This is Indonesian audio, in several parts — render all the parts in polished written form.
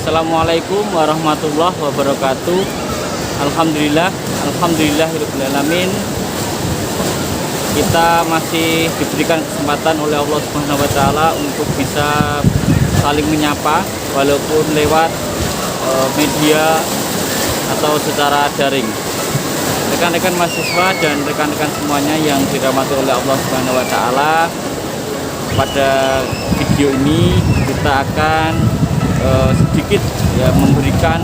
Assalamualaikum warahmatullahi wabarakatuh. Alhamdulillahirabbil alamin. Kita masih diberikan kesempatan oleh Allah Subhanahu wa taala untuk bisa saling menyapa walaupun lewat media atau secara daring. Rekan-rekan mahasiswa dan rekan-rekan semuanya yang dirahmati oleh Allah Subhanahu wa taala, pada video ini kita akan sedikit memberikan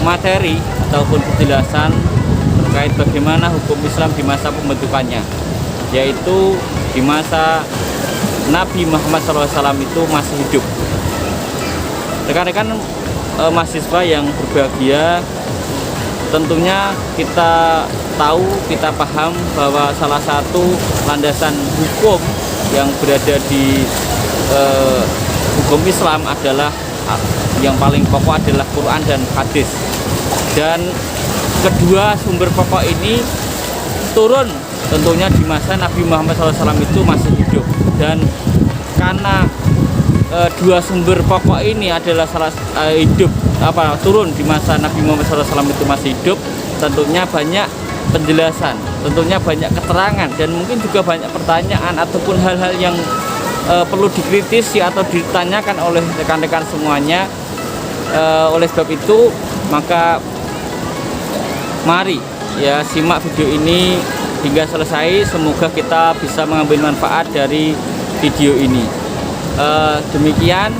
materi ataupun penjelasan terkait bagaimana hukum Islam di masa pembentukannya, yaitu di masa Nabi Muhammad SAW itu masih hidup. Rekan-rekan mahasiswa yang berbahagia, tentunya kita tahu, kita paham bahwa salah satu landasan hukum yang berada di hukum Islam adalah yang paling pokok adalah Quran dan hadis. Dan kedua sumber pokok ini turun tentunya di masa Nabi Muhammad SAW itu masih hidup. Dan karena dua sumber pokok ini adalah turun di masa Nabi Muhammad SAW itu masih hidup, tentunya banyak penjelasan, tentunya banyak keterangan, dan mungkin juga banyak pertanyaan ataupun hal-hal yang perlu dikritisi atau ditanyakan oleh rekan-rekan semuanya. Oleh sebab itu, maka mari simak video ini hingga selesai. Semoga kita bisa mengambil manfaat dari video ini. Demikian,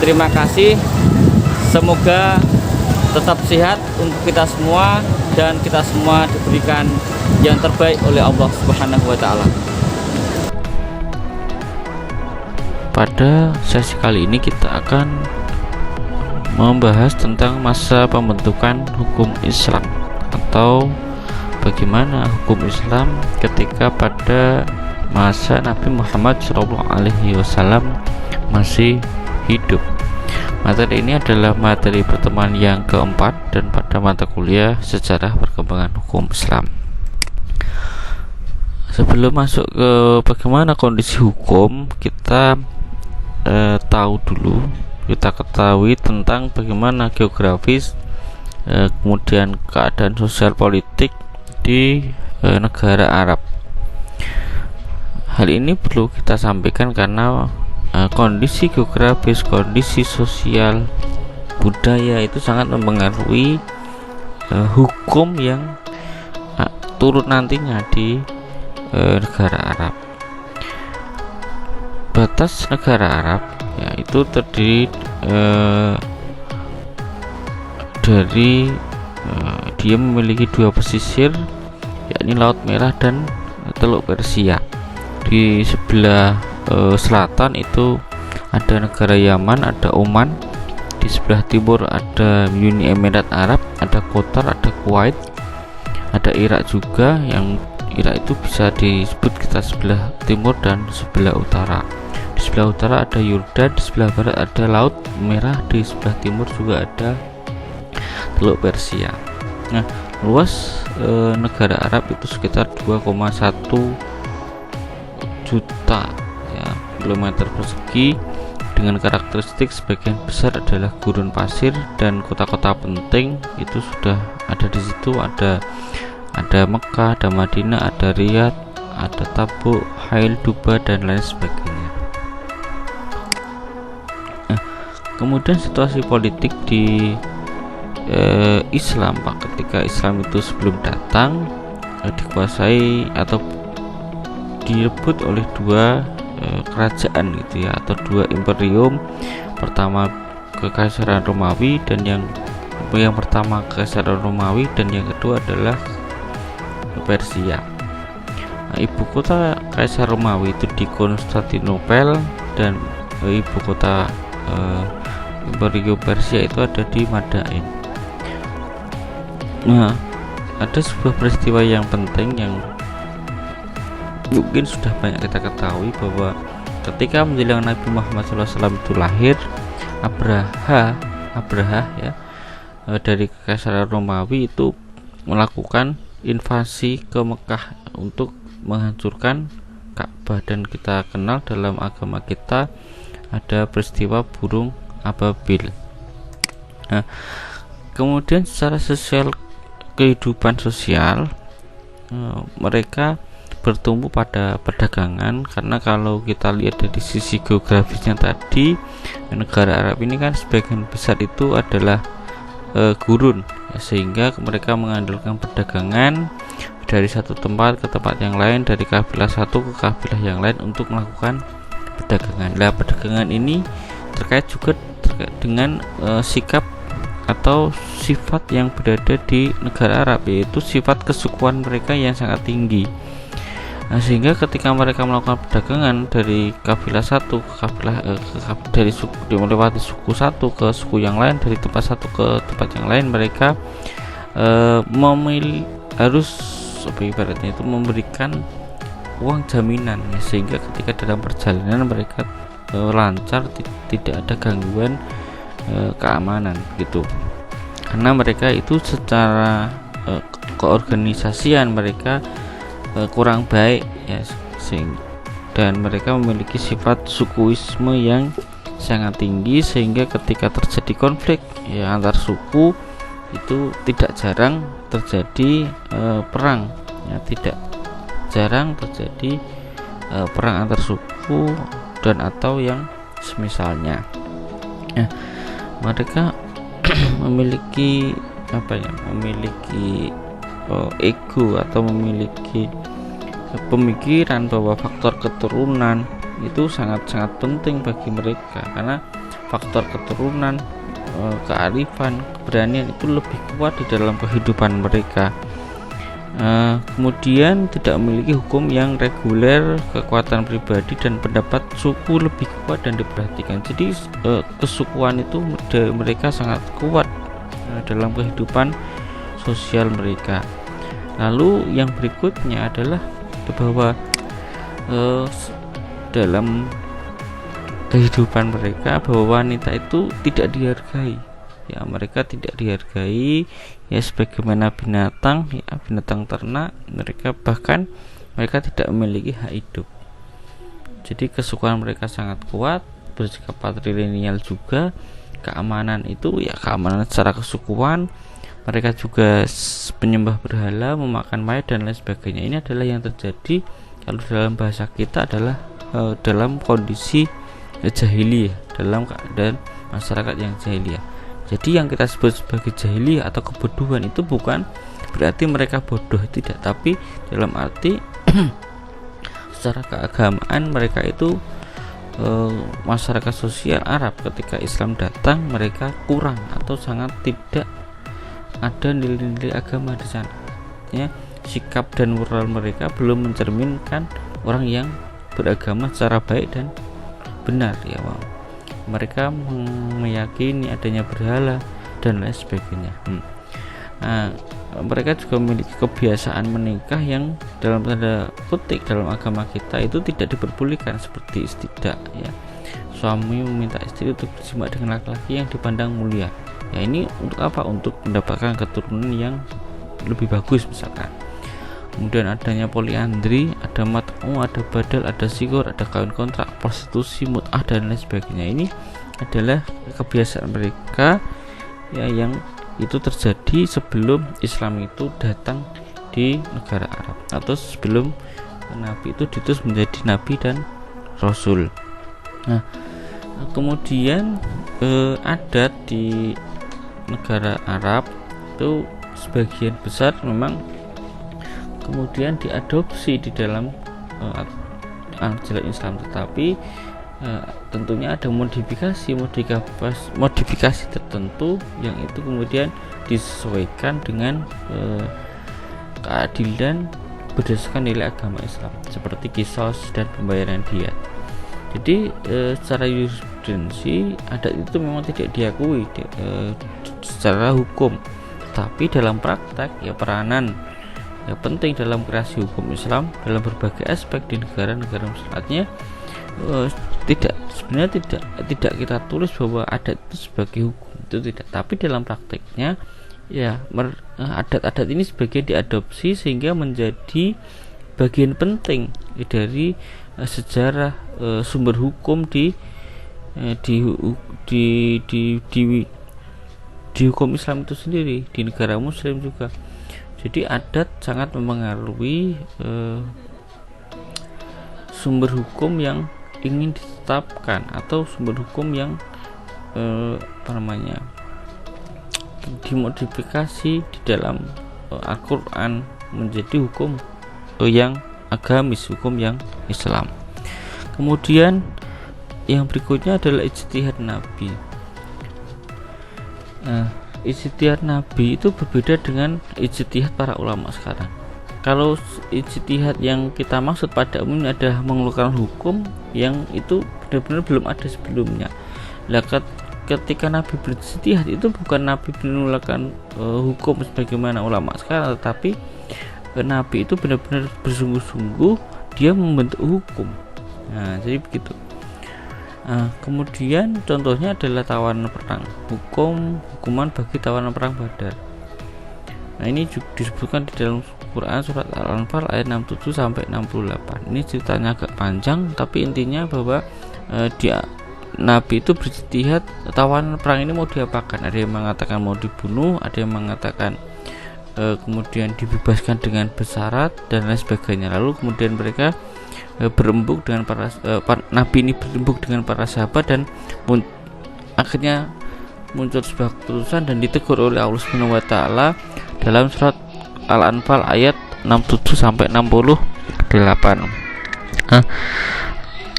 terima kasih. Semoga tetap sehat untuk kita semua dan kita semua diberikan yang terbaik oleh Allah Subhanahu wa taala. Pada sesi kali ini kita akan membahas tentang masa pembentukan hukum Islam, atau bagaimana hukum Islam ketika pada masa Nabi Muhammad SAW masih hidup. Materi ini adalah materi pertemuan yang keempat dan pada mata kuliah Sejarah Perkembangan Hukum Islam. Sebelum masuk ke bagaimana kondisi hukum, kita ketahui tentang bagaimana geografis, kemudian keadaan sosial politik di negara Arab. Hal ini perlu kita sampaikan karena kondisi geografis, kondisi sosial, budaya itu sangat mempengaruhi hukum yang turun nantinya di negara Arab. Batas negara Arab itu terdiri dari dia memiliki dua pesisir, yakni Laut Merah dan Teluk Persia. Di sebelah selatan itu ada negara Yaman, ada Oman. Di sebelah timur ada Uni Emirat Arab, ada Qatar, ada Kuwait, ada Irak juga, yang Irak itu bisa disebut kita sebelah timur dan sebelah utara. Di sebelah utara ada Yordan, di sebelah barat ada Laut Merah, di sebelah timur juga ada Teluk Persia. Nah, luas negara Arab itu sekitar 2,1 juta kilometer persegi, dengan karakteristik sebagian besar adalah gurun pasir dan kota-kota penting itu sudah ada di situ. Ada Mekah, ada Madinah, ada Riyadh, ada Tabuk, Hail, Duba, dan lain sebagainya. Kemudian situasi politik di Islam, ketika Islam itu sebelum datang dikuasai atau direbut oleh dua kerajaan gitu atau dua imperium. Pertama Kekaisaran Romawi, dan yang pertama Kekaisaran Romawi dan yang kedua adalah Persia. Ibu kota Kaisar Romawi itu di Konstantinopel, dan ibu kota Imperium Persia itu ada di Madain. Nah, ada sebuah peristiwa yang penting yang mungkin sudah banyak kita ketahui, bahwa ketika menjelang Nabi Muhammad SAW itu lahir, Abraha dari Kekaisaran Romawi itu melakukan invasi ke Mekah untuk menghancurkan Ka'bah. Dan kita kenal dalam agama kita ada peristiwa burung ababil. Nah, kemudian secara sosial, kehidupan sosial, mereka bertumbuh pada perdagangan, karena kalau kita lihat dari sisi geografisnya tadi, negara Arab ini kan sebagian besar itu adalah gurun, ya, sehingga mereka mengandalkan perdagangan dari satu tempat ke tempat yang lain, dari kabilah satu ke kabilah yang lain untuk melakukan perdagangan. Nah, perdagangan ini terkait dengan sikap atau sifat yang berada di negara Arab, yaitu sifat kesukuan mereka yang sangat tinggi. Nah, sehingga ketika mereka melakukan perdagangan dari kabilah satu ke kabilah dari suku, melewati suku satu ke suku yang lain, dari tempat satu ke tempat yang lain, mereka harus ibaratnya itu memberikan uang jaminan, ya, sehingga ketika dalam perjalanan mereka lancar, tidak ada gangguan keamanan gitu, karena mereka itu secara keorganisasian mereka kurang baik, ya, dan mereka memiliki sifat sukuisme yang sangat tinggi, sehingga ketika terjadi konflik, ya, antar suku itu tidak jarang terjadi perang, ya, tidak jarang terjadi perang antar suku dan atau yang semisalnya. Mereka memiliki memiliki ego atau memiliki pemikiran bahwa faktor keturunan itu sangat-sangat penting bagi mereka, karena faktor keturunan, kearifan, keberanian itu lebih kuat di dalam kehidupan mereka. Kemudian tidak memiliki hukum yang reguler, kekuatan pribadi dan pendapat suku lebih kuat dan diperhatikan. Jadi kesukuan itu mereka sangat kuat dalam kehidupan sosial mereka. Lalu yang berikutnya adalah bahwa dalam kehidupan mereka bahwa wanita itu tidak dihargai, ya, mereka tidak dihargai, ya, sebagaimana binatang, ya, binatang ternak. Mereka tidak memiliki hak hidup. Jadi kesukuan mereka sangat kuat, bersikap patrilineal juga. Keamanan itu, ya, keamanan secara kesukuan. Mereka juga penyembah berhala, memakan mayat dan lain sebagainya. Ini adalah yang terjadi kalau dalam bahasa kita adalah dalam kondisi jahiliyah, dalam keadaan masyarakat yang jahiliyah. Jadi yang kita sebut sebagai jahiliyah atau kebodohan itu bukan berarti mereka bodoh, tidak, tapi dalam arti secara keagamaan mereka itu masyarakat sosial Arab ketika Islam datang mereka kurang atau sangat tidak ada nilai-nilai agama di sana, ya, sikap dan moral mereka belum mencerminkan orang yang beragama secara baik dan benar, ya. Mereka meyakini adanya berhala dan lain sebagainya. Nah, mereka juga memiliki kebiasaan menikah yang dalam tanda kutip dalam agama kita itu tidak diperbolehkan, seperti istidak, ya, suami meminta istri untuk berjima dengan laki-laki yang dipandang mulia. Ya, ini untuk apa? Untuk mendapatkan keturunan yang lebih bagus misalkan. Kemudian adanya poliandri, ada mat'u, ada badal, ada sigur, ada kawin kontrak, prostitusi, mut'ah dan lain sebagainya. Ini adalah kebiasaan mereka, ya, yang itu terjadi sebelum Islam itu datang di negara Arab, atau sebelum Nabi itu diutus menjadi Nabi dan Rasul. Nah, kemudian adat di negara Arab itu sebagian besar memang kemudian diadopsi di dalam ajaran Islam, tetapi tentunya ada modifikasi tertentu yang itu kemudian disesuaikan dengan keadilan berdasarkan nilai agama Islam, seperti kisos dan pembayaran diat. Jadi secara jurisprudensi adat itu memang tidak diakui secara hukum, tapi dalam praktek, ya, peranan yang penting dalam kreasi hukum Islam dalam berbagai aspek di negara-negara muslimatnya tidak kita tulis bahwa adat itu sebagai hukum, itu tidak, tapi dalam prakteknya, ya, adat-adat ini sebagai diadopsi sehingga menjadi bagian penting dari sejarah sumber hukum di di hukum Islam itu sendiri, di negara Muslim juga. Jadi adat sangat mempengaruhi sumber hukum yang ingin ditetapkan atau sumber hukum yang dimodifikasi di dalam Al-Quran menjadi hukum yang agamis, hukum yang Islam. Kemudian yang berikutnya adalah ijtihad Nabi. Ijtihad Nabi itu berbeda dengan ijtihad para ulama sekarang. Kalau ijtihad yang kita maksud pada umumnya adalah mengeluarkan hukum yang itu benar-benar belum ada sebelumnya. Ketika Nabi berijtihad itu bukan Nabi mengeluarkan hukum sebagaimana ulama sekarang, tetapi Nabi itu benar-benar bersungguh-sungguh dia membentuk hukum. Nah, jadi begitu. Kemudian contohnya adalah tawanan perang, hukuman bagi tawanan perang Badar. Nah, ini juga disebutkan di dalam Quran surat Al-Anfal ayat 67 sampai 68. Ini ceritanya agak panjang, tapi intinya bahwa Nabi itu berijtihad tawanan perang ini mau diapakan. Ada yang mengatakan mau dibunuh, ada yang mengatakan kemudian dibebaskan dengan bersyarat dan lain sebagainya. Lalu kemudian mereka berembuk dengan Nabi ini berembuk dengan para sahabat dan akhirnya muncul sebuah keputusan dan ditegur oleh Allah Subhanahu wa taala dalam surat Al-Anfal ayat 67 sampai 68.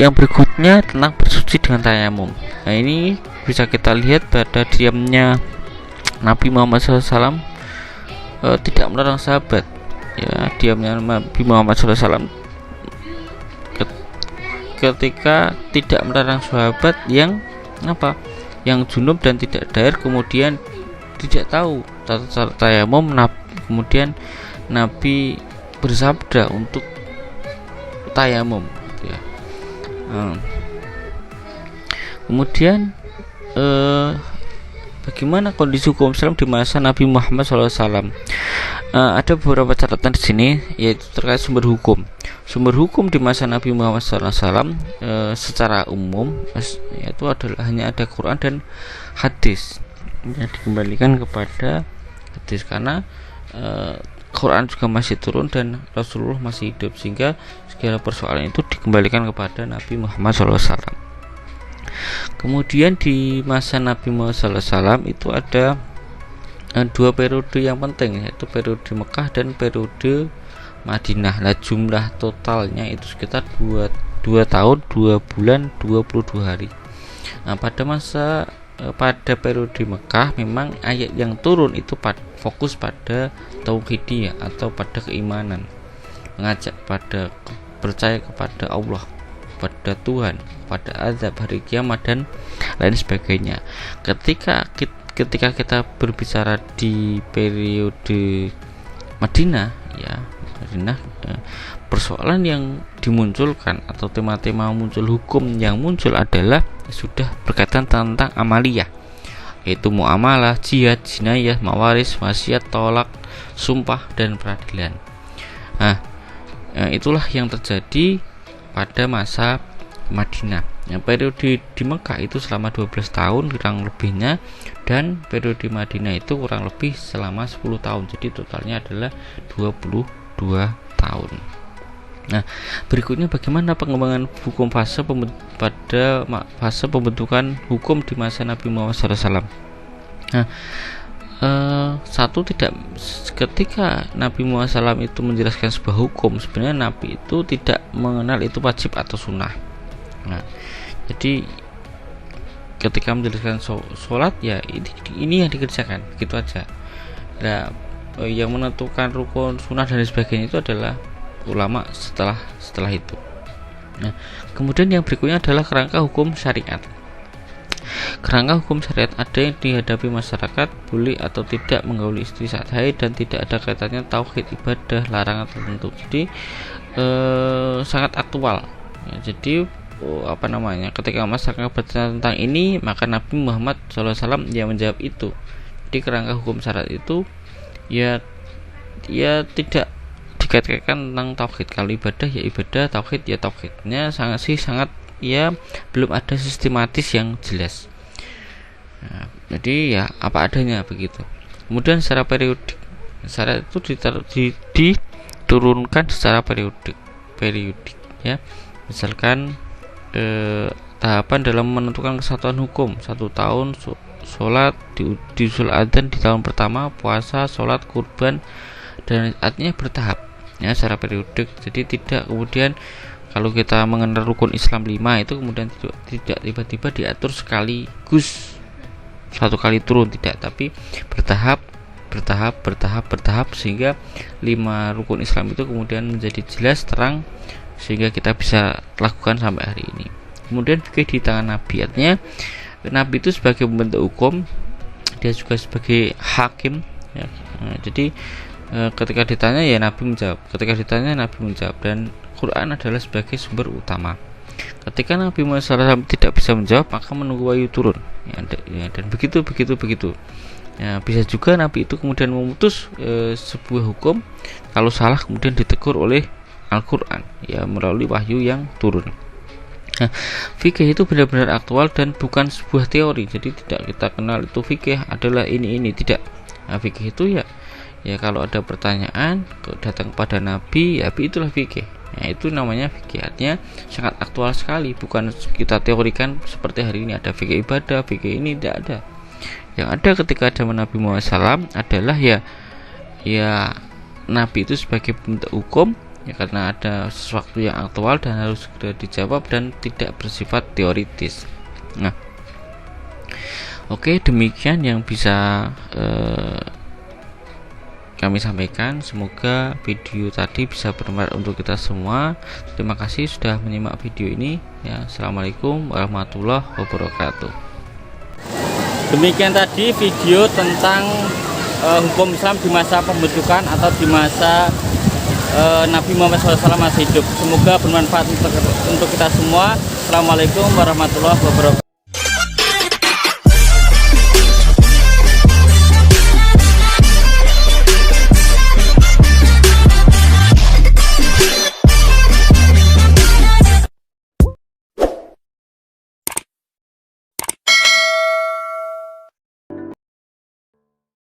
Yang berikutnya tentang bersuci dengan tayamum. Nah, ini bisa kita lihat pada diamnya Nabi Muhammad SAW tidak melarang sahabat. Ya, diamnya Nabi Muhammad SAW ketika tidak melarang sahabat yang junub dan tidak dair, kemudian tidak tahu tata cara tayamum. Kemudian Nabi bersabda untuk tayamum, ya. Kemudian bagaimana kondisi hukum Islam di masa Nabi Muhammad SAW? Ada beberapa catatan di sini, yaitu terkait sumber hukum. Sumber hukum di masa Nabi Muhammad SAW secara umum yaitu hanya ada Quran dan hadis, yang dikembalikan kepada hadis karena Quran juga masih turun dan Rasulullah masih hidup, sehingga segala persoalan itu dikembalikan kepada Nabi Muhammad SAW. Kemudian di masa Nabi Muhammad SAW itu ada dua periode yang penting, yaitu periode Mekah dan periode Madinah. Nah, jumlah totalnya itu sekitar 2 tahun 2 bulan 22 hari. Nah, pada periode Mekah memang ayat yang turun itu fokus pada tauhidiyah atau pada keimanan, mengajak pada percaya kepada Allah, pada Tuhan, pada azab hari kiamat dan lain sebagainya. Ketika kita berbicara di periode Madinah, persoalan yang dimunculkan atau tema-tema muncul, hukum yang muncul adalah sudah berkaitan tentang amaliyah, yaitu muamalah, jihad, jinayah, mawaris, wasiat, tolak, sumpah dan peradilan. Nah, itulah yang terjadi pada masa Madinah. Yang periode di Mekah itu selama 12 tahun kurang lebihnya, dan periode Madinah itu kurang lebih selama 10 tahun. Jadi totalnya adalah 22 tahun. Nah, berikutnya bagaimana pengembangan hukum pada fase pembentukan hukum di masa Nabi Muhammad SAW. Nah, ketika Nabi Muhammad SAW itu menjelaskan sebuah hukum, sebenarnya Nabi itu tidak mengenal itu wajib atau sunnah. Nah, jadi ketika menjelaskan sholat, ya ini yang dikerjakan, gitu aja. Nah, yang menentukan rukun, sunnah dan sebagainya itu adalah ulama setelah itu. Nah, kemudian yang berikutnya adalah kerangka hukum syariat. Kerangka hukum syariat ada yang dihadapi masyarakat, boleh atau tidak menggauli istri saat haid, dan tidak ada kaitannya tauhid, ibadah, larangan tertentu. Jadi sangat aktual. Ya, jadi ketika masyarakat bertanya tentang ini, maka Nabi Muhammad SAW yang menjawab itu. Jadi kerangka hukum syariat itu ya tidak dikaitkan tentang tauhid. Kalau ibadah ya ibadah, tauhid ya tauhidnya sangat ya belum ada sistematis yang jelas. Nah, jadi ya apa adanya begitu. Kemudian secara periodik, syarat itu diturunkan secara periodik ya. Misalkan tahapan dalam menentukan kesatuan hukum 1 tahun, sholat diusul adzan di tahun pertama, puasa, sholat, kurban, dan artinya bertahap ya secara periodik. Jadi tidak kemudian kalau kita mengenal rukun Islam 5 itu kemudian tidak tiba-tiba diatur sekaligus satu kali turun, tidak, tapi bertahap sehingga 5 rukun Islam itu kemudian menjadi jelas terang sehingga kita bisa lakukan sampai hari ini. Kemudian fikih di tangan Nabi, artinya Nabi itu sebagai pembentuk hukum, dia juga sebagai hakim ya. Jadi ketika ditanya ya Nabi menjawab, dan Quran adalah sebagai sumber utama. Ketika Nabi Muhammad SAW tidak bisa menjawab, maka menunggu wahyu turun ya, dan begitu ya. Bisa juga Nabi itu kemudian memutus sebuah hukum, kalau salah kemudian ditegur oleh Al-Quran ya melalui wahyu yang turun. Nah, fikih itu benar-benar aktual dan bukan sebuah teori. Jadi tidak kita kenal itu fikih adalah ini tidak. Nah, fikih itu ya kalau ada pertanyaan datang kepada Nabi, ya itulah fikih. Nah, itu namanya fikih, artinya sangat aktual sekali, bukan kita teorikan seperti hari ini ada fikih ibadah, fikih ini tidak ada. Yang ada ketika zaman Nabi Muhammad SAW adalah ya Nabi itu sebagai bentuk hukum ya, karena ada sesuatu yang aktual dan harus segera dijawab dan tidak bersifat teoritis. Nah, oke, demikian yang bisa kami sampaikan. Semoga video tadi bisa bermanfaat untuk kita semua. Terima kasih sudah menyimak video ini ya. Assalamualaikum warahmatullahi wabarakatuh. Demikian tadi video tentang hukum Islam di masa pembentukan atau di masa Nabi Muhammad SAW masih hidup. Semoga bermanfaat untuk kita semua. Assalamualaikum warahmatullahi wabarakatuh.